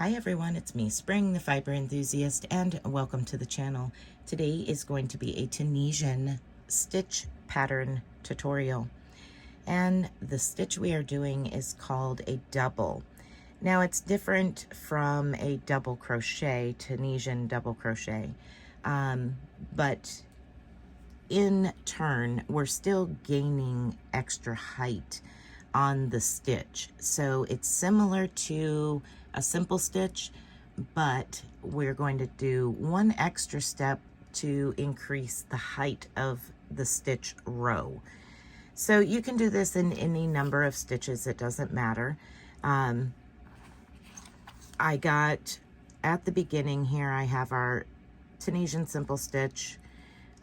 Hi everyone, it's me, Spring, the fiber enthusiast, and welcome to the channel. Today is going to be a Tunisian stitch pattern tutorial, and the stitch we are doing is called a double. Now it's different from a double crochet, Tunisian double crochet, but in turn we're still gaining extra height on the stitch. So it's similar to a simple stitch, but we're going to do one extra step to increase the height of the stitch row. So you can do this in any number of stitches, it doesn't matter. I got, at the beginning here, I have our Tunisian simple stitch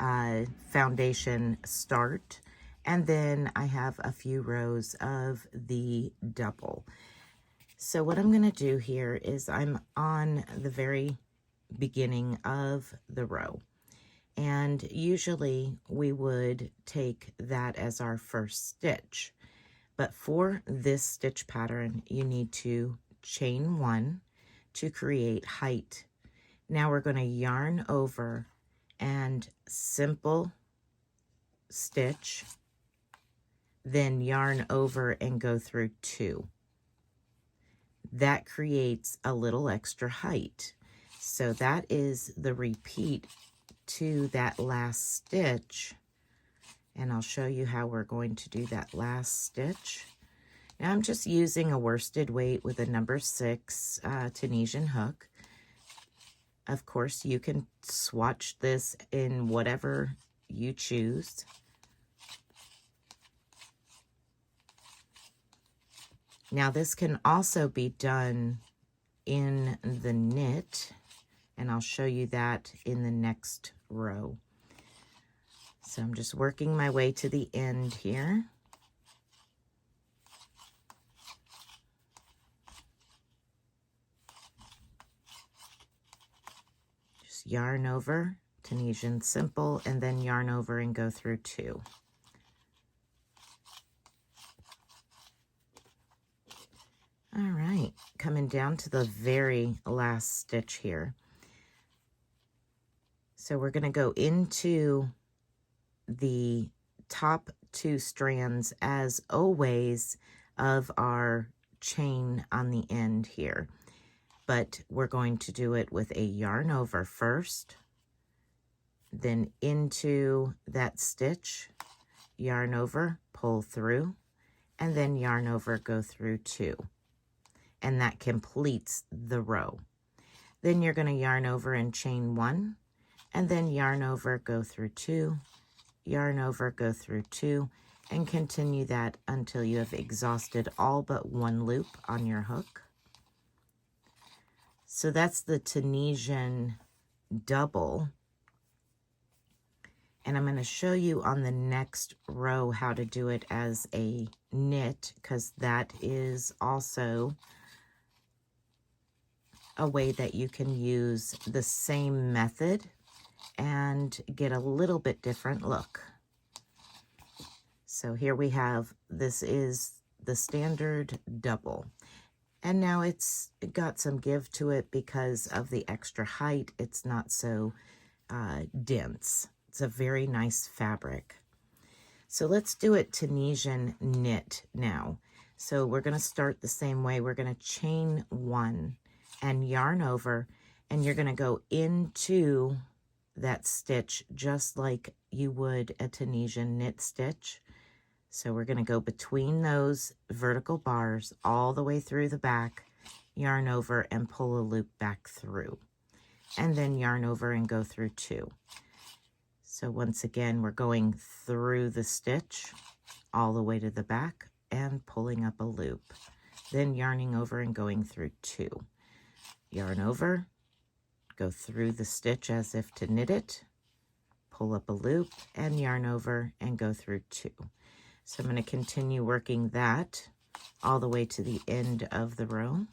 foundation start, and then I have a few rows of the double. So what I'm going to do here is I'm on the very beginning of the row, and usually we would take that as our first stitch, but for this stitch pattern you need to chain one to create height. Now we're going to yarn over and simple stitch, then yarn over and go through two. That creates a little extra height. So that is the repeat to that last stitch. And I'll show you how we're going to do that last stitch. Now I'm just using a worsted weight with a number 6 Tunisian hook. Of course, you can swatch this in whatever you choose. Now this can also be done in the knit, and I'll show you that in the next row. So I'm just working my way to the end here. Just yarn over, Tunisian simple, and then yarn over and go through two. All right, coming down to the very last stitch here. So we're going to go into the top 2 strands, as always, of our chain on the end here. But we're going to do it with a yarn over first, then into that stitch, yarn over, pull through, and then yarn over, go through two. And that completes the row. Then you're going to yarn over and chain one, and then yarn over, go through two, yarn over, go through two, and continue that until you have exhausted all but one loop on your hook. So that's the Tunisian double. And I'm going to show you on the next row how to do it as a knit, because that is also a way that you can use the same method and get a little bit different look. So here we have, this is the standard double. And now it's got some give to it because of the extra height. It's not so dense. It's a very nice fabric. So let's do it Tunisian knit now. So we're going to start the same way. We're going to chain one and yarn over, and you're going to go into that stitch just like you would a Tunisian knit stitch. So we're going to go between those vertical bars all the way through the back, yarn over and pull a loop back through, and then yarn over and go through two. So once again, we're going through the stitch all the way to the back and pulling up a loop, then yarning over and going through two. Yarn over, go through the stitch as if to knit it, pull up a loop, and yarn over and go through two. So I'm going to continue working that all the way to the end of the row.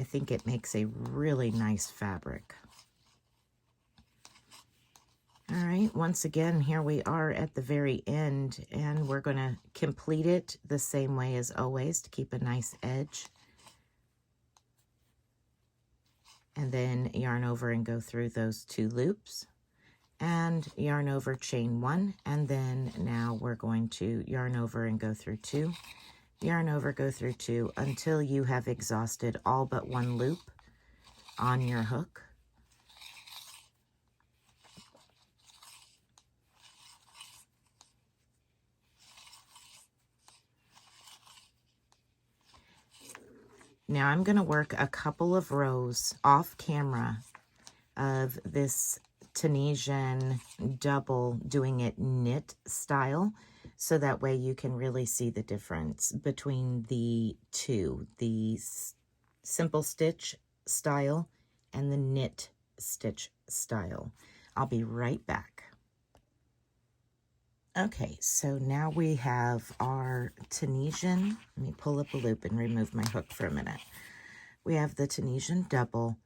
I think it makes a really nice fabric. All right, once again, here we are at the very end, and we're going to complete it the same way as always to keep a nice edge. And then yarn over and go through those 2 loops, and yarn over, chain 1, and then now we're going to yarn over and go through 2, yarn over, go through 2, until you have exhausted all but 1 loop on your hook. Now I'm going to work a couple of rows off camera of this Tunisian double, doing it knit style, so that way you can really see the difference between the two, the simple stitch style and the knit stitch style. I'll be right back. Okay, so now we have our Tunisian, let me pull up a loop and remove my hook for a minute. We have the Tunisian double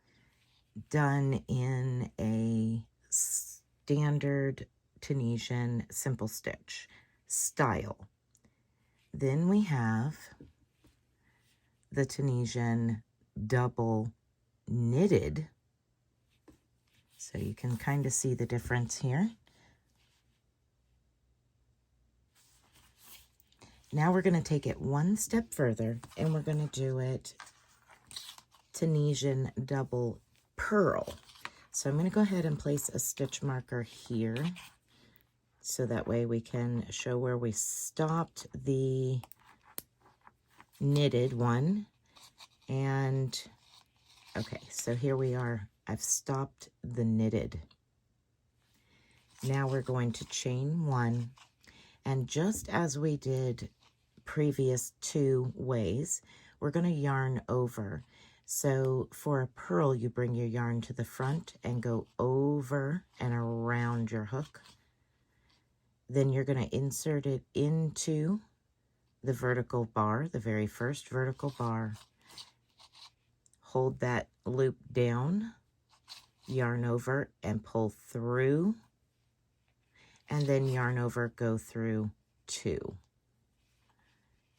done in a standard Tunisian simple stitch style. Then we have the Tunisian double knitted, so you can kind of see the difference here. Now we're going to take it one step further, and we're going to do it Tunisian double purl. So I'm going to go ahead and place a stitch marker here, so that way we can show where we stopped the knitted one. And okay, so here we are. I've stopped the knitted. Now we're going to chain 1, and just as we did previous 2 ways, we're going to yarn over. So for a purl, you bring your yarn to the front and go over and around your hook. Then you're going to insert it into the vertical bar, the very first vertical bar. Hold that loop down, yarn over and pull through, and then yarn over, go through 2.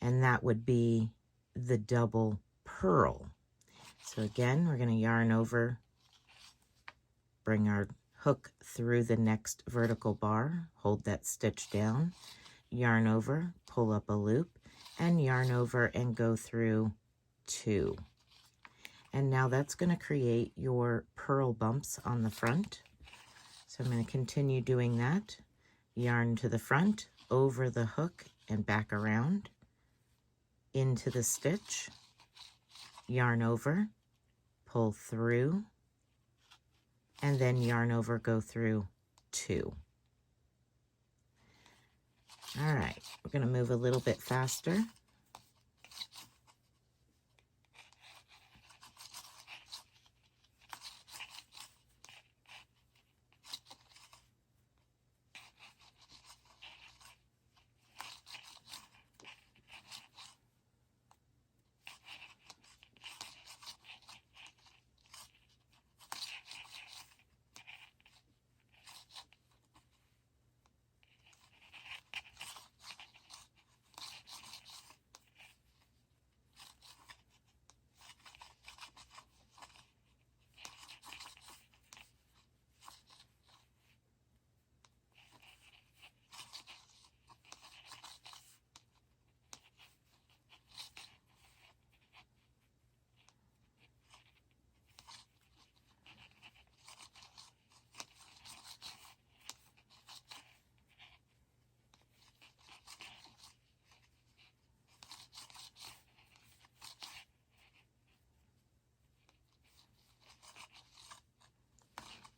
And that would be the double purl. So again, we're going to yarn over, bring our hook through the next vertical bar, hold that stitch down, yarn over, pull up a loop, and yarn over and go through 2. And now that's going to create your purl bumps on the front. So I'm going to continue doing that. Yarn to the front, over the hook, and back around, into the stitch, yarn over, pull through, and then yarn over, go through 2. All right, we're going to move a little bit faster.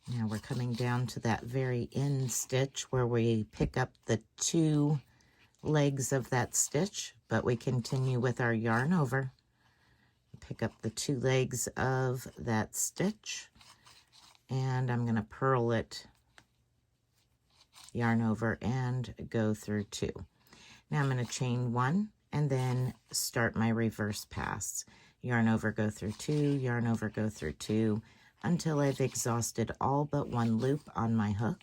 Now we're coming down to that very end stitch where we pick up the 2 legs of that stitch, but we continue with our yarn over. Pick up the 2 legs of that stitch, and I'm going to purl it, yarn over, and go through 2. Now I'm going to chain 1 and then start my reverse pass. yarn over, go through 2, yarn over, go through 2, until I've exhausted all but one loop on my hook.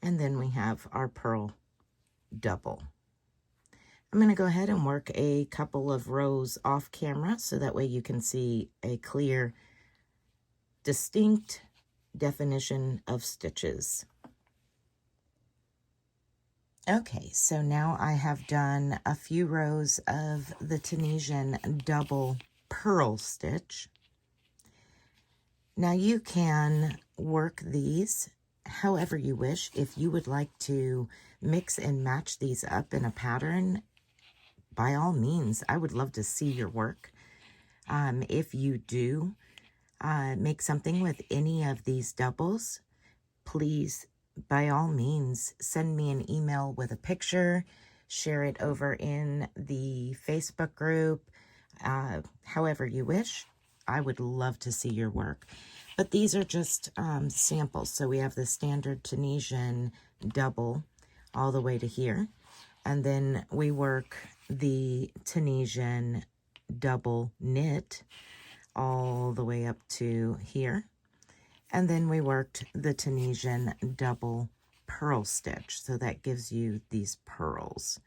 And then we have our purl double. I'm going to go ahead and work a couple of rows off camera so that way you can see a clear, distinct definition of stitches. Okay, so now I have done a few rows of the Tunisian double purl stitch. Now you can work these however you wish. If you would like to mix and match these up in a pattern, by all means, I would love to see your work. If you do make something with any of these doubles, please, by all means, send me an email with a picture, share it over in the Facebook group, however you wish. I would love to see your work. But these are just samples. So we have the standard Tunisian double all the way to here. And then we work the Tunisian double knit all the way up to here. And then we worked the Tunisian double purl stitch. So that gives you these purls.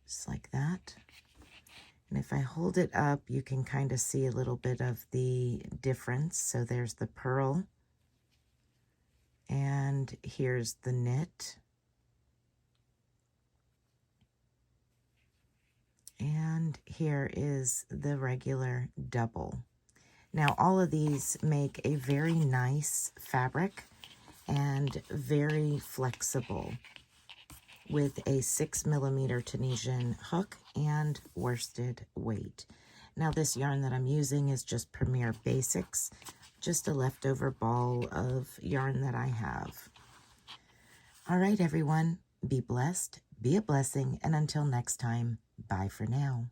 Just like that. And if I hold it up, you can kind of see a little bit of the difference. So there's the purl. And here's the knit. And here is the regular double. Now all of these make a very nice fabric and very flexible with a 6mm Tunisian hook and worsted weight. Now this yarn that I'm using is just Premier Basics, just a leftover ball of yarn that I have. All right, everyone, be blessed, be a blessing, and until next time, bye for now.